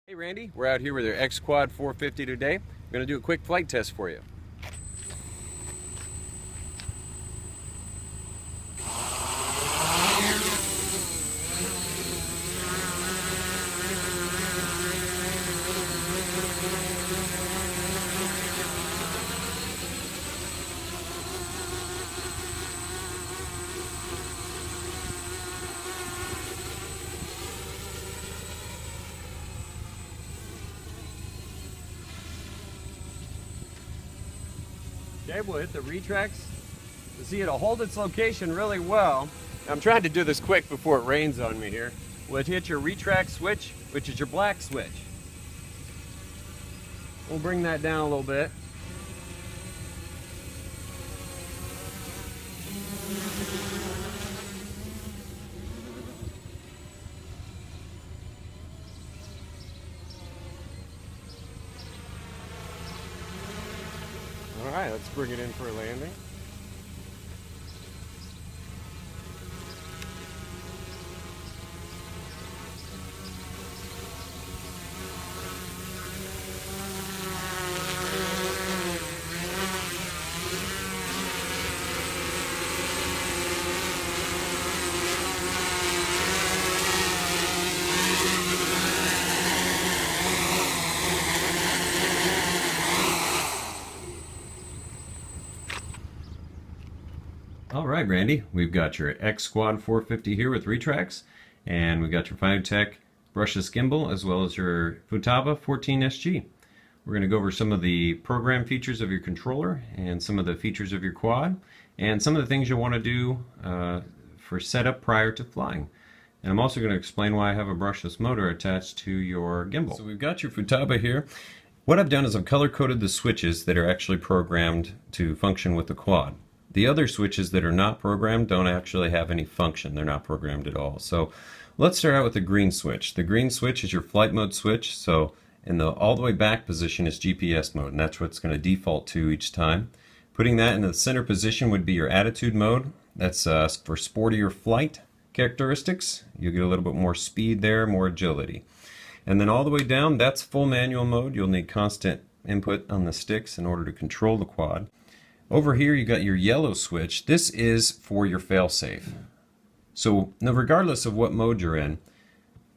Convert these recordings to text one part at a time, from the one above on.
Hey Randy, we're out here with our X450 today. We're going to do a quick flight test for you. Okay, we'll hit the retracts. You see it'll hold its location really well. I'm trying to do this quick before it rains on me here. We'll hit your retract switch, which is your black switch. We'll bring that down a little bit. All right, let's bring it in for a landing. All right, Randy, we've got your X450 here with retracts, and we've got your Finotech brushless gimbal as well as your Futaba 14SG. We're going to go over some of the program features of your controller and some of the features of your quad and some of the things you'll want to do for setup prior to flying. And I'm also going to explain why I have a brushless motor attached to your gimbal. So we've got your Futaba here. What I've done is I've color-coded the switches that are actually programmed to function with the quad. The other switches that are not programmed don't actually have any function. They're not programmed at all. So let's start out with the green switch. The green switch is your flight mode switch. So in the all the way back position is GPS mode, and that's what it's going to default to each time. Putting that in the center position would be your attitude mode. That's for sportier flight characteristics. You'll get a little bit more speed there, more agility. And then all the way down, that's full manual mode. You'll need constant input on the sticks in order to control the quad. Over here you got your yellow switch. This is for your failsafe. So now regardless of what mode you're in,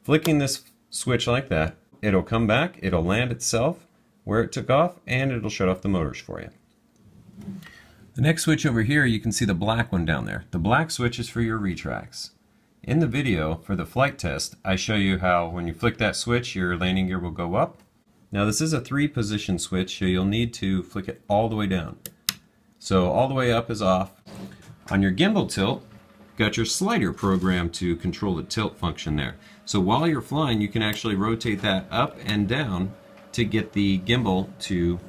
flicking this switch like that, it'll come back, it'll land itself where it took off, and it'll shut off the motors for you. The next switch over here, you can see the black one down there. The black switch is for your retracts. In the video for the flight test, I show you how when you flick that switch, your landing gear will go up. Now this is a 3-position switch, so you'll need to flick it all the way down. So all the way up is off. On your gimbal tilt, got your slider programmed to control the tilt function there. So while you're flying, you can actually rotate that up and down to get the gimbal to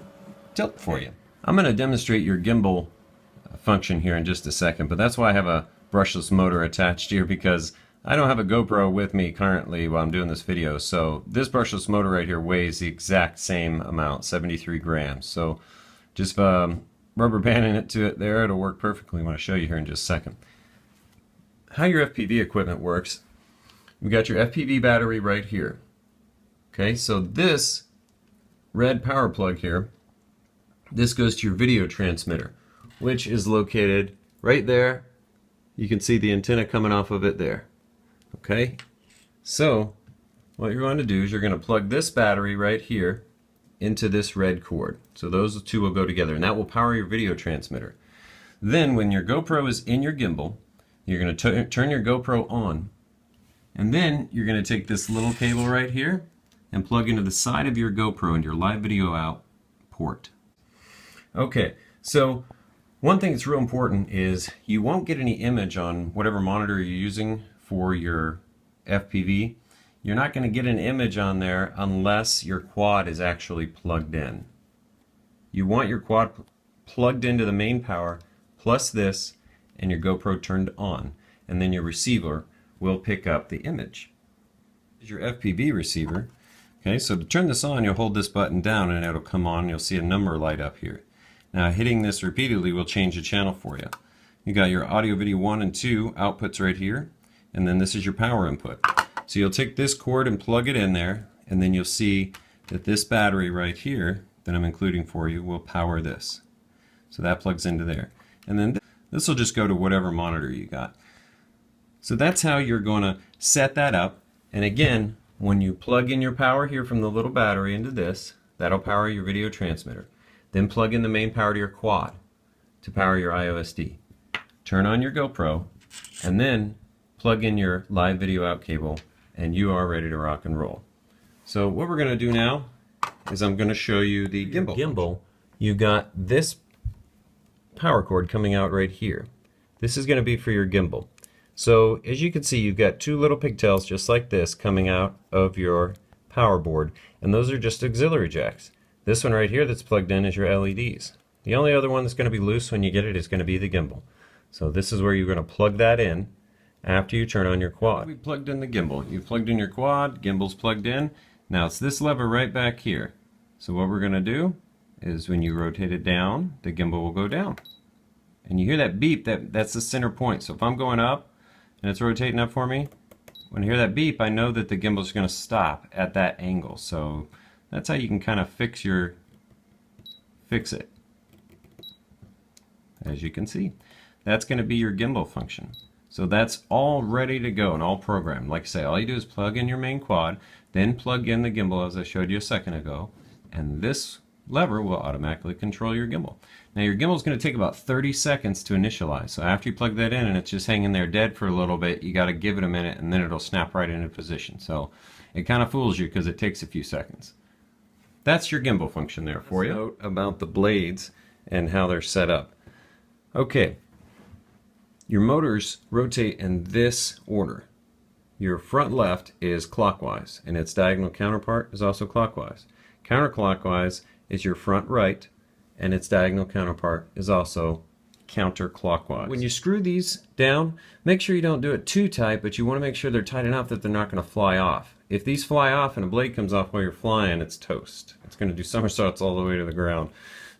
tilt for you. I'm going to demonstrate your gimbal function here in just a second, but that's why I have a brushless motor attached here, because I don't have a GoPro with me currently while I'm doing this video. So this brushless motor right here weighs the exact same amount, 73 grams. So just rubber banding it to it there, it'll work perfectly when I show you here in just a second. How your FPV equipment works, we got your FPV battery right here. Okay, so this red power plug here, this goes to your video transmitter, which is located right there. You can see the antenna coming off of it there. Okay, so what you're going to do is you're going to plug this battery right here into this red cord. So those two will go together, and that will power your video transmitter. Then when your GoPro is in your gimbal, you're going to turn your GoPro on, and then you're going to take this little cable right here and plug into the side of your GoPro into your live video out port. Okay, so one thing that's real important is you won't get any image on whatever monitor you're using for your FPV. You're not going to get an image on there unless your quad is actually plugged in. You want your quad plugged into the main power plus this and your GoPro turned on, and then your receiver will pick up the image. This is your FPV receiver. Okay, so to turn this on, you'll hold this button down and it'll come on. You'll see a number light up here. Now hitting this repeatedly will change the channel for you. You got your audio video 1 and 2 outputs right here, and then this is your power input. So you'll take this cord and plug it in there, and then you'll see that this battery right here that I'm including for you will power this. So that plugs into there. And then this will just go to whatever monitor you got. So that's how you're going to set that up. And again, when you plug in your power here from the little battery into this, that'll power your video transmitter. Then plug in the main power to your quad to power your IOSD. Turn on your GoPro, and then plug in your live video out cable, and you are ready to rock and roll. So what we're going to do now is I'm going to show you the gimbal. Gimbal, you got this power cord coming out right here. This is going to be for your gimbal. So as you can see, you've got two little pigtails just like this coming out of your power board, and those are just auxiliary jacks. This one right here that's plugged in is your LEDs. The only other one that's going to be loose when you get it is going to be the gimbal. So this is where you're going to plug that in after you turn on your quad. We plugged in the gimbal. You've plugged in your quad, gimbal's plugged in. Now it's this lever right back here. So what we're going to do is when you rotate it down, the gimbal will go down. And you hear that beep, that's the center point. So if I'm going up and it's rotating up for me, when I hear that beep, I know that the gimbal's going to stop at that angle. So that's how you can kind of fix it. As you can see, that's going to be your gimbal function. So that's all ready to go and all programmed. Like I say, all you do is plug in your main quad, then plug in the gimbal as I showed you a second ago, and this lever will automatically control your gimbal. Now your gimbal is going to take about 30 seconds to initialize. So after you plug that in and it's just hanging there dead for a little bit, you got to give it a minute and then it'll snap right into position. So it kind of fools you because it takes a few seconds. That's your gimbal function there for you. Note about the blades and how they're set up. Okay, your motors rotate in this order. Your front left is clockwise and its diagonal counterpart is also clockwise. Counterclockwise is your front right, and its diagonal counterpart is also counterclockwise. When you screw these down, make sure you don't do it too tight, but you want to make sure they're tight enough that they're not going to fly off. If these fly off and a blade comes off while you're flying, it's toast. It's going to do somersaults all the way to the ground.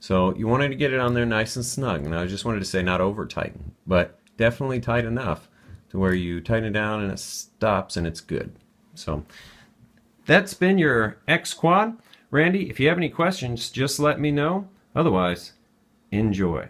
So you wanted to get it on there nice and snug. And I just wanted to say not over tighten, but definitely tight enough to where you tighten it down and it stops and it's good. So that's been your X Quad. Randy, if you have any questions, just let me know. Otherwise, enjoy.